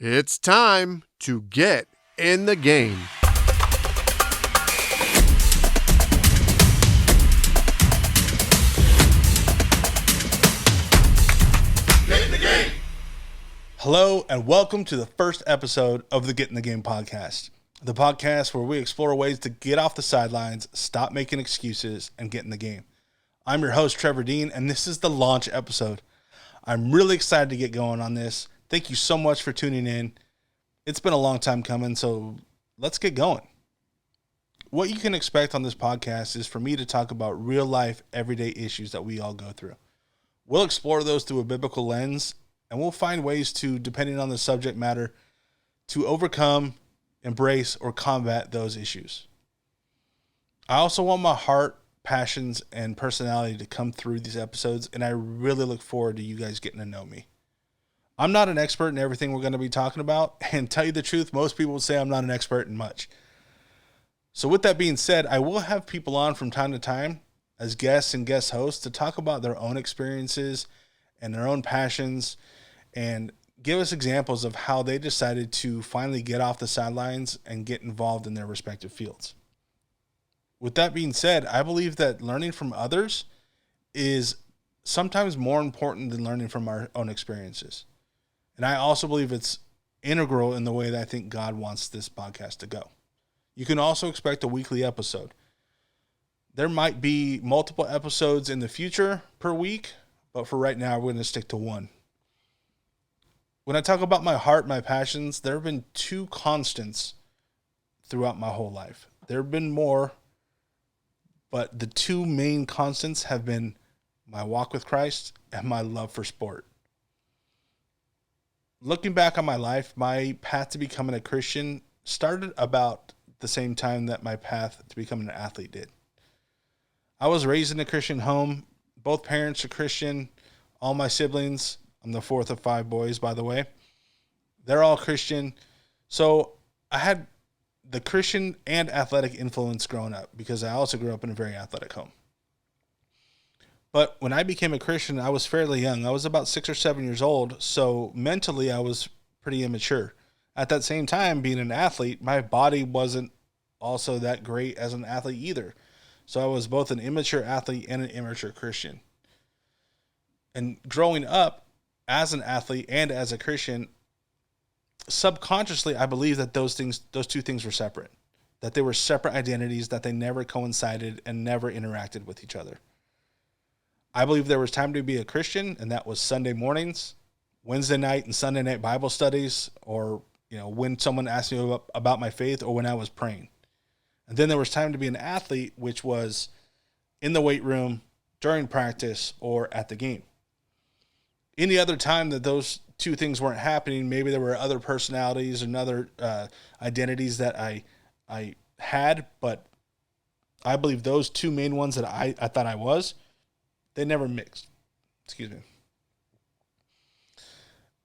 It's time to get in the game. Get in the game. Hello and welcome to the first episode of the Get in the Game podcast. The podcast where we explore ways to get off the sidelines, stop making excuses, and get in the game. I'm your host, Trevor Dean, and this is the launch episode. I'm really excited to get going on this. Thank you so much for tuning in. It's been a long time coming, so let's get going. What you can expect on this podcast is for me to talk about real life, everyday issues that we all go through. We'll explore those through a biblical lens, and we'll find ways to, depending on the subject matter, to overcome, embrace, or combat those issues. I also want my heart, passions, and personality to come through these episodes, and I really look forward to you guys getting to know me. I'm not an expert in everything we're going to be talking about, and tell you the truth, most people would say I'm not an expert in much. So with that being said, I will have people on from time to time as guests and guest hosts to talk about their own experiences and their own passions and give us examples of how they decided to finally get off the sidelines and get involved in their respective fields. With that being said, I believe that learning from others is sometimes more important than learning from our own experiences. And I also believe it's integral in the way that I think God wants this podcast to go. You can also expect a weekly episode. There might be multiple episodes in the future per week, but for right now, we're going to stick to one. When I talk about my heart, my passions, there have been two constants throughout my whole life. There have been more, but the two main constants have been my walk with Christ and my love for sport. Looking back on my life, my path to becoming a Christian started about the same time that my path to becoming an athlete did. I was raised in a Christian home. Both parents are Christian. All my siblings, I'm the fourth of five boys, by the way, they're all Christian. So I had the Christian and athletic influence growing up because I also grew up in a very athletic home. But when I became a Christian, I was fairly young. I was about 6 or 7 years old, so mentally I was pretty immature. At that same time, being an athlete, my body wasn't also that great as an athlete either. So I was both an immature athlete and an immature Christian. And growing up as an athlete and as a Christian, subconsciously I believe that those two things were separate, that they were separate identities, that they never coincided and never interacted with each other. I believe there was time to be a Christian, and that was Sunday mornings, Wednesday night and Sunday night Bible studies, or when someone asked me about my faith, or when I was praying. And then there was time to be an athlete, which was in the weight room, during practice, or at the game. Any other time that those two things weren't happening, maybe there were other personalities and other identities that I had, but I believe those two main ones that I thought I was, they never mixed. Excuse me.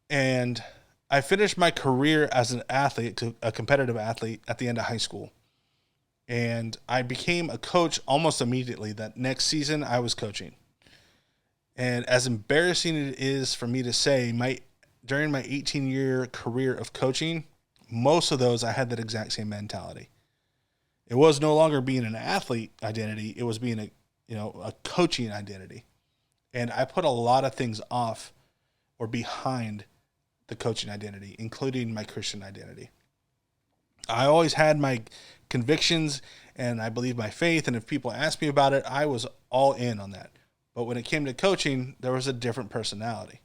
And I finished my career as an athlete, a competitive athlete, at the end of high school. And I became a coach almost immediately. That next season, I was coaching. And as embarrassing it is for me to say, during my 18-year career of coaching, most of those I had that exact same mentality. It was no longer being an athlete identity. It was being a coaching identity. And I put a lot of things off or behind the coaching identity, including my Christian identity. I always had my convictions and I believe my faith. And if people asked me about it, I was all in on that. But when it came to coaching, there was a different personality.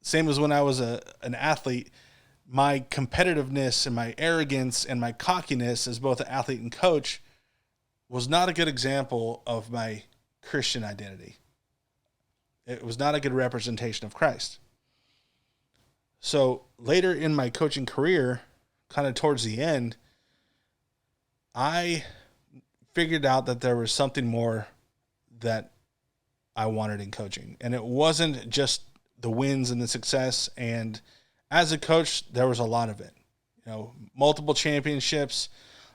Same as when I was an athlete, my competitiveness and my arrogance and my cockiness as both an athlete and coach was not a good example of my Christian identity. It was not a good representation of Christ. So later in my coaching career, kind of towards the end, I figured out that there was something more that I wanted in coaching. And it wasn't just the wins and the success. And as a coach, there was a lot of it. Multiple championships,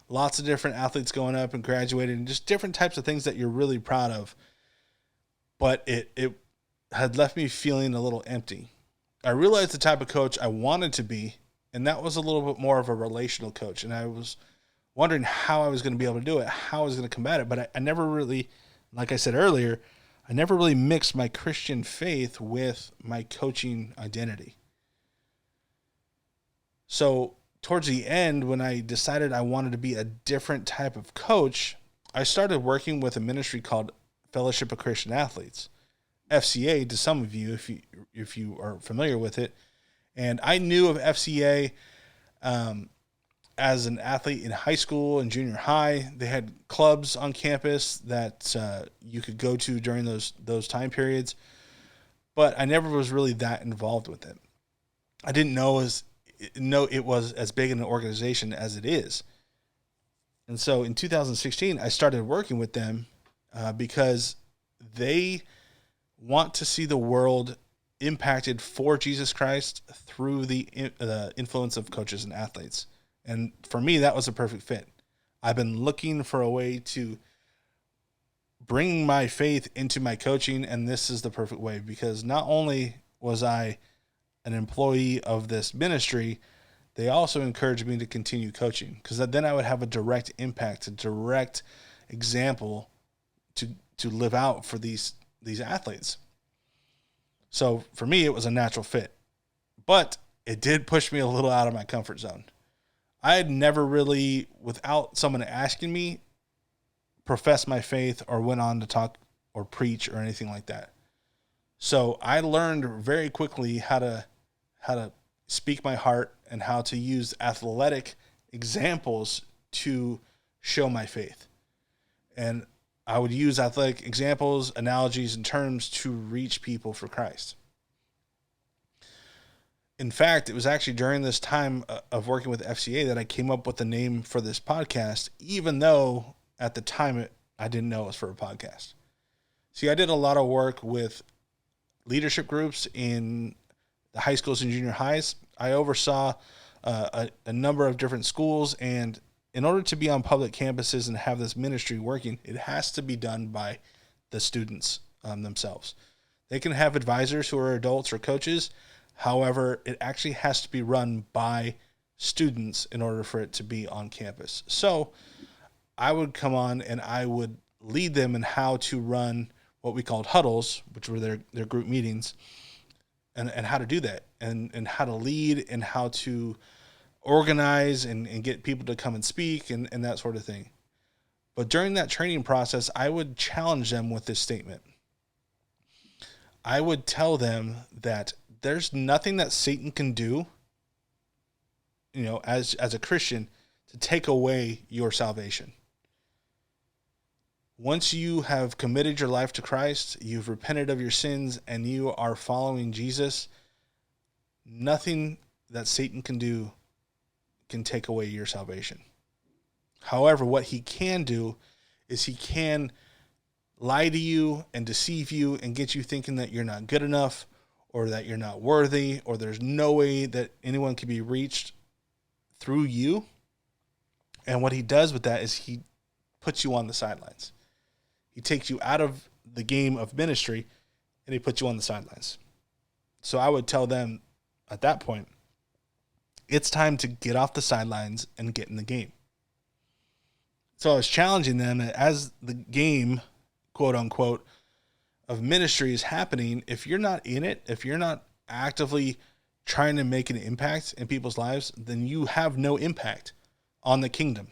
lots of different athletes going up and graduating, just different types of things that you're really proud of. But it had left me feeling a little empty. I realized the type of coach I wanted to be, and that was a little bit more of a relational coach. And I was wondering how I was going to be able to do it, how I was going to combat it. But I never really, like I said earlier, I never really mixed my Christian faith with my coaching identity. So towards the end, when I decided I wanted to be a different type of coach, I started working with a ministry called Fellowship of Christian Athletes, FCA to some of you, if you are familiar with it. And I knew of FCA as an athlete in high school and junior high. They had clubs on campus that you could go to during those time periods, but I never was really that involved with it. I didn't know it was as big an organization as it is. And so in 2016, I started working with them because they want to see the world impacted for Jesus Christ through the influence of coaches and athletes. And for me, that was a perfect fit. I've been looking for a way to bring my faith into my coaching, and this is the perfect way, because not only was I an employee of this ministry, they also encouraged me to continue coaching, because then I would have a direct impact, a direct example to live out for these athletes. So for me, it was a natural fit, but it did push me a little out of my comfort zone. I had never really, without someone asking me, professed my faith or went on to talk or preach or anything like that. So I learned very quickly how to speak my heart and how to use athletic examples to show my faith. And I would use athletic examples, analogies, and terms to reach people for Christ. In fact, it was actually during this time of working with FCA that I came up with the name for this podcast, even though at the time I didn't know it was for a podcast. See, I did a lot of work with leadership groups in the high schools and junior highs. I oversaw a number of different schools, and in order to be on public campuses and have this ministry working, it has to be done by the students themselves. They can have advisors who are adults or coaches. However, it actually has to be run by students in order for it to be on campus. So I would come on and I would lead them in how to run what we called huddles, which were their group meetings, and how to do that, and how to lead, and how to organize and get people to come and speak and that sort of thing. But during that training process, I would challenge them with this statement. I would tell them that there's nothing that Satan can do, as a Christian, to take away your salvation. Once you have committed your life to Christ, you've repented of your sins, and you are following Jesus, nothing that Satan can do can take away your salvation. However, what he can do is he can lie to you and deceive you and get you thinking that you're not good enough, or that you're not worthy, or there's no way that anyone can be reached through you. And what he does with that is he puts you on the sidelines. He takes you out of the game of ministry and he puts you on the sidelines. So I would tell them at that point, it's time to get off the sidelines and get in the game. So I was challenging them that as the game, quote unquote, of ministry is happening, if you're not in it, if you're not actively trying to make an impact in people's lives, then you have no impact on the kingdom.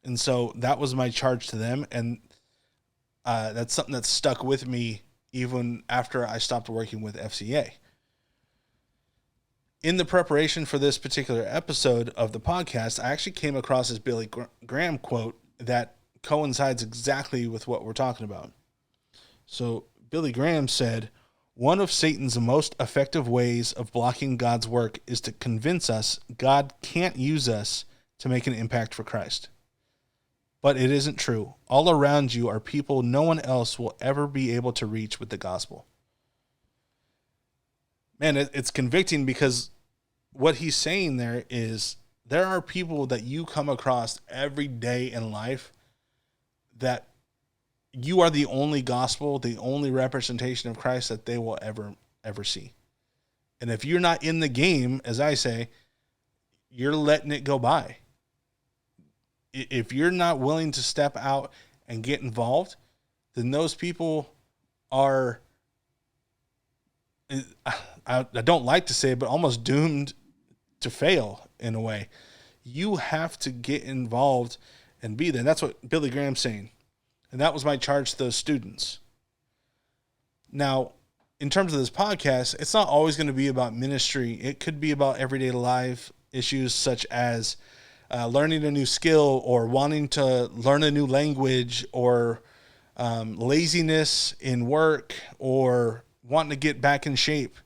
And so that was my charge to them. And that's something that stuck with me even after I stopped working with FCA. In the preparation for this particular episode of the podcast, I actually came across this Billy Graham quote that coincides exactly with what we're talking about. So Billy Graham said, "One of Satan's most effective ways of blocking God's work is to convince us God can't use us to make an impact for Christ. But it isn't true. All around you are people no one else will ever be able to reach with the gospel." Man, it's convicting, because what he's saying there is there are people that you come across every day in life that you are the only gospel, the only representation of Christ that they will ever see. And if you're not in the game, as I say, you're letting it go by. If you're not willing to step out and get involved, then those people are, I don't like to say it, but almost doomed to fail in a way. You have to get involved and be there. And that's what Billy Graham's saying. And that was my charge to those students. Now, in terms of this podcast, it's not always going to be about ministry. It could be about everyday life issues such as learning a new skill or wanting to learn a new language or laziness in work or wanting to get back in shape.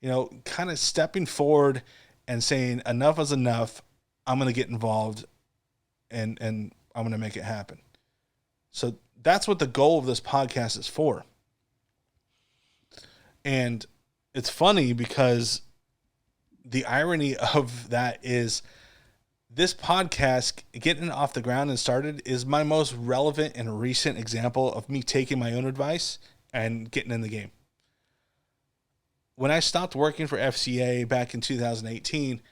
Kind of stepping forward and saying enough is enough. I'm going to get involved and I'm going to make it happen. So that's what the goal of this podcast is for. And it's funny because the irony of that is this podcast getting off the ground and started is my most relevant and recent example of me taking my own advice and getting in the game. When I stopped working for FCA back in 2018,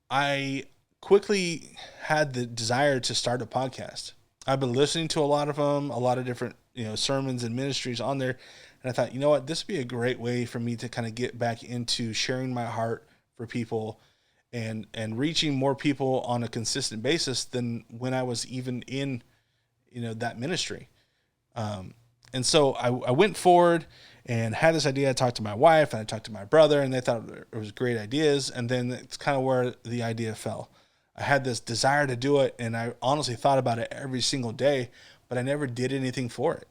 I quickly had the desire to start a podcast. I've been listening to a lot of them, a lot of different, sermons and ministries on there. And I thought, you know what, this would be a great way for me to kind of get back into sharing my heart for people and reaching more people on a consistent basis than when I was even in, that ministry. And so I went forward and had this idea. I talked to my wife and I talked to my brother, and they thought it was great ideas. And then it's kind of where the idea fell. I had this desire to do it, and I honestly thought about it every single day, but I never did anything for it.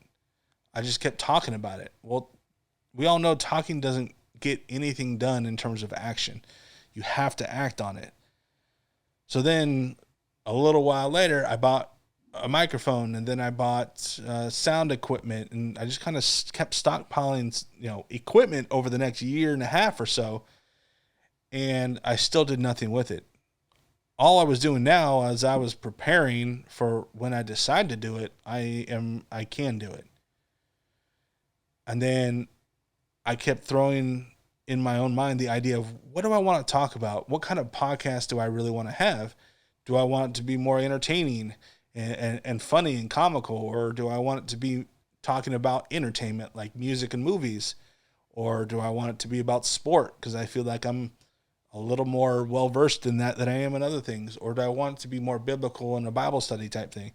I just kept talking about it. Well, we all know talking doesn't get anything done in terms of action. You have to act on it. So then a little while later, I bought a microphone, and then I bought sound equipment, and I just kind of kept stockpiling, equipment over the next year and a half or so, and I still did nothing with it. All I was doing now, as I was preparing for when I decide to do it, I can do it. And then I kept throwing in my own mind the idea of, what do I want to talk about? What kind of podcast do I really want to have? Do I want it to be more entertaining and funny and comical, or do I want it to be talking about entertainment like music and movies? Or do I want it to be about sport because I feel like I'm a little more well-versed in that than I am in other things? Or do I want it to be more biblical and a Bible study type thing?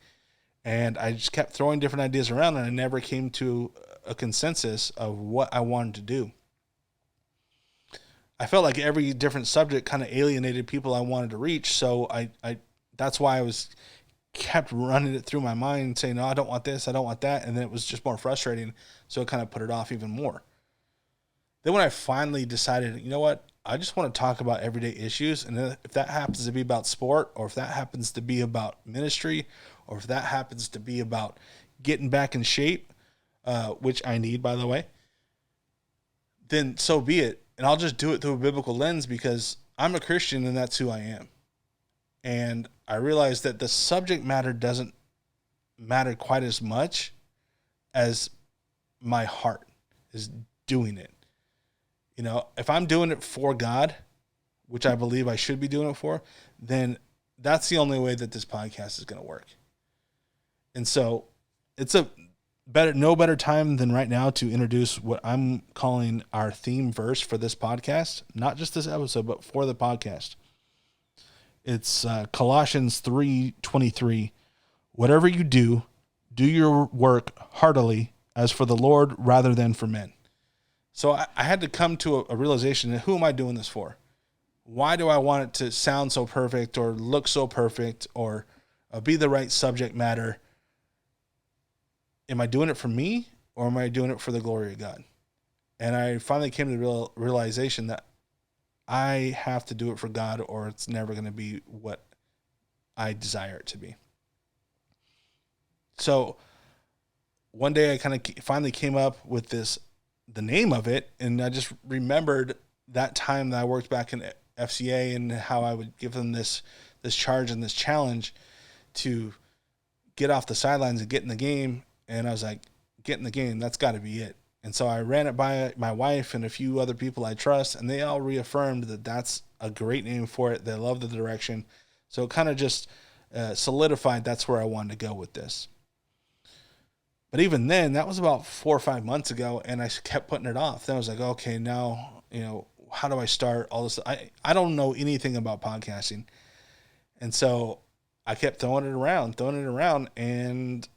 And I just kept throwing different ideas around, and I never came to a consensus of what I wanted to do. I felt like every different subject kind of alienated people I wanted to reach. So I that's why I kept running it through my mind saying, no, I don't want this, I don't want that. And then it was just more frustrating. So it kind of put it off even more. Then when I finally decided, you know what, I just want to talk about everyday issues. And if that happens to be about sport, or if that happens to be about ministry, or if that happens to be about getting back in shape, which I need, by the way, then so be it. And I'll just do it through a biblical lens because I'm a Christian and that's who I am. And I realized that the subject matter doesn't matter quite as much as my heart is doing it. If I'm doing it for God, which I believe I should be doing it for, then that's the only way that this podcast is going to work. And so it's no better time than right now to introduce what I'm calling our theme verse for this podcast, not just this episode, but for the podcast. It's Colossians 3:23. Whatever you do, do your work heartily as for the Lord rather than for men. So I had to come to a realization that, who am I doing this for? Why do I want it to sound so perfect or look so perfect or be the right subject matter? Am I doing it for me, or am I doing it for the glory of God? And I finally came to the realization that I have to do it for God, or it's never going to be what I desire it to be. So one day I kind of finally came up with the name of it, and I just remembered that time that I worked back in FCA and how I would give them this charge and this challenge to get off the sidelines and get in the game. And I was like, get in the game. That's got to be it. And so I ran it by my wife and a few other people I trust, and they all reaffirmed that that's a great name for it. They love the direction. So it kind of just solidified that's where I wanted to go with this. But even then, that was about 4 or 5 months ago, and I kept putting it off. Then I was like, okay, now, how do I start all this? I don't know anything about podcasting. And so I kept throwing it around, and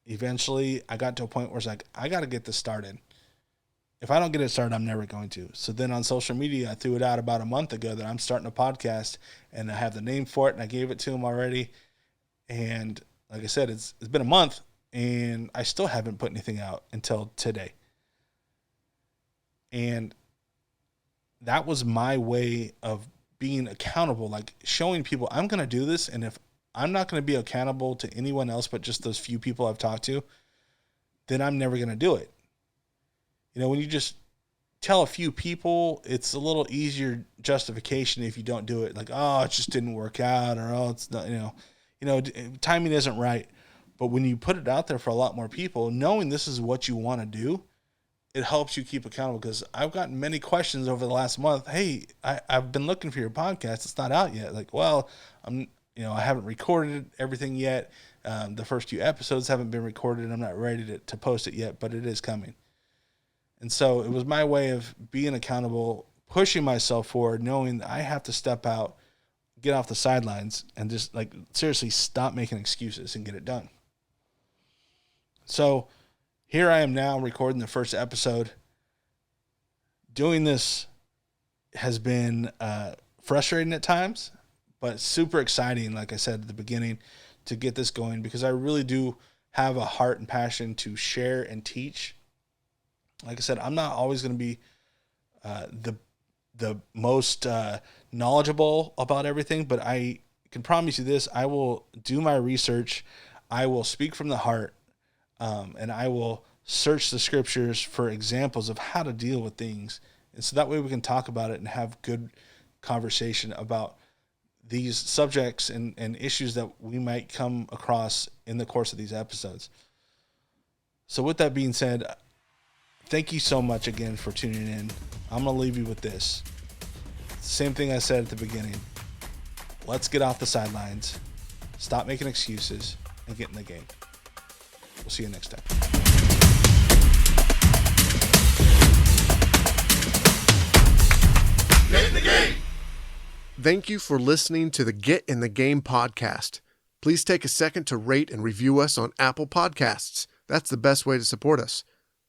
eventually I got to a point where it's like, I got to get this started. If I don't get it started, I'm never going to. So then on social media, I threw it out about a month ago that I'm starting a podcast, and I have the name for it, and I gave it to him already. And like I said, it's been a month, and I still haven't put anything out until today. And that was my way of being accountable, like showing people I'm going to do this. And if I'm not going to be accountable to anyone else but just those few people I've talked to, then I'm never going to do it. When you just tell a few people, it's a little easier justification if you don't do it. Like, oh, it just didn't work out, or, oh, it's not, timing isn't right. But when you put it out there for a lot more people, knowing this is what you want to do, it helps you keep accountable. Because I've gotten many questions over the last month. Hey, I've been looking for your podcast. It's not out yet. Like, well, I haven't recorded everything yet. The first few episodes haven't been recorded. I'm not ready to post it yet, but it is coming. And so it was my way of being accountable, pushing myself forward, knowing that I have to step out, get off the sidelines, and just like seriously stop making excuses and get it done. So here I am now recording the first episode. Doing this has been frustrating at times, but super exciting, like I said at the beginning, to get this going, because I really do have a heart and passion to share and teach. Like I said, I'm not always going to be the most knowledgeable about everything, but I can promise you this: I will do my research, I will speak from the heart, and I will search the scriptures for examples of how to deal with things, and so that way we can talk about it and have good conversation about these subjects and issues that we might come across in the course of these episodes. So with that being said, thank you so much again for tuning in. I'm going to leave you with this. Same thing I said at the beginning. Let's get off the sidelines, stop making excuses, and get in the game. We'll see you next time. Get in the game! Thank you for listening to the Get in the Game podcast. Please take a second to rate and review us on Apple Podcasts. That's the best way to support us.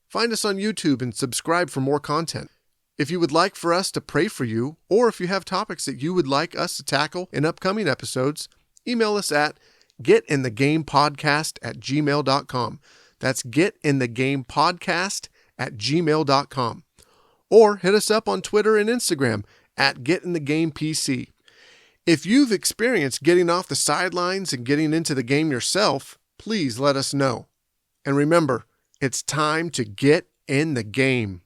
Find us on YouTube and subscribe for more content. If you would like for us to pray for you, or if you have topics that you would like us to tackle in upcoming episodes, email us at getinthegamepodcast@gmail.com. That's getinthegamepodcast@gmail.com. Or hit us up on Twitter and Instagram at getinthegamepc. If you've experienced getting off the sidelines and getting into the game yourself, please let us know. And remember, it's time to get in the game.